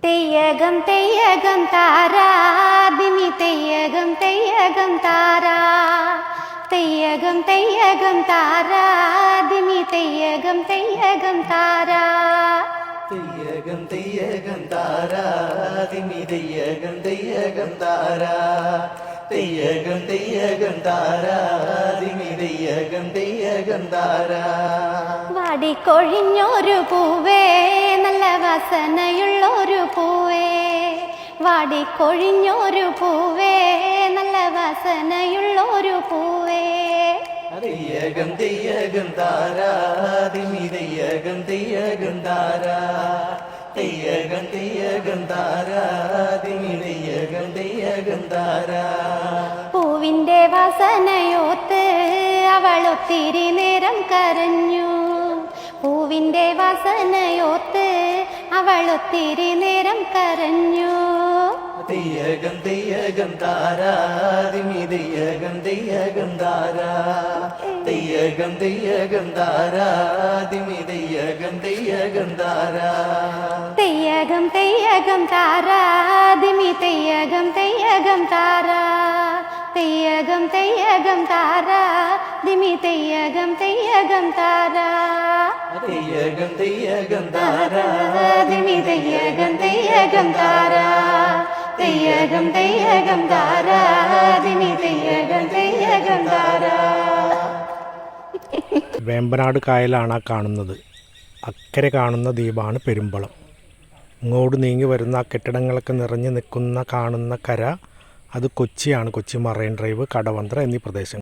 തെയ്യകം തെയ്യകം Tara Dimi തെയ്യകം തെയ്യകം Tara തെയ്യകം തെയ്യകം Tara Dimi തെയ്യകം തെയ്യകം Tara തെയ്യകം തെയ്യകം Tara Dimi തെയ്യകം തെയ്യകം Tara തെയ്യകം തെയ്യകം Tara Dimi തെയ്യകം തെയ്യകം Tara. വാടിക്കൊഴിഞ്ഞൊരു പൂവേ നല്ല വാസനയുള്ളൊരു പൂവേ വാടിക്കൊഴിഞ്ഞൊരു പൂവേ നല്ല വാസനയുള്ളൊരു പൂവേ തെയ്യകം തെയ്യകം താരാ ദിമി തെയ്യകം തെയ്യകം താരാ തെയ്യകം തെയ്യകം താരാ ദിമി തെയ്യകം തെയ്യകം താരാ. പൂവിന്റെ വാസനയോത്ത് അവൾ ഒത്തിരി നേരം കരഞ്ഞു പൂവിന്റെ വാസനയോത്ത് അവൾ ഒത്തിരി നേരം കരഞ്ഞു. തെയ്യകം തെയ്യകം Tara Dimi തെയ്യകം തെയ്യകം Tara തെയ്യകം തെയ്യകം Tara Dimi തെയ്യകം തെയ്യകം Tara. തെയ്യകം തെയ്യകം Tara Dimi തെയ്യകം തെയ്യകം Tara തെയ്യകം തെയ്യകം Tara Dimi തെയ്യകം തെയ്യകം Tara തെയ്യകം തെയ്യകം Tara Dimi തെയ്യകം തെയ്യകം Tara തെയ്യകം തെയ്യകം Tara Dimi തെയ്യകം തെയ്യകം Tara. Vembanad കായലാണ് ആ കാണുന്നത്. അക്കരെ കാണുന്ന ദ്വീപാണ് പെരുമ്പളം. ഇങ്ങോട്ട് നീങ്ങി വരുന്ന ആ കെട്ടിടങ്ങളൊക്കെ നിറഞ്ഞു നിൽക്കുന്ന കാണുന്ന കര അത് കൊച്ചിയാണ്. കൊച്ചി മറൈൻ ഡ്രൈവ്, കടവന്ത്ര എന്നീ പ്രദേശങ്ങൾ.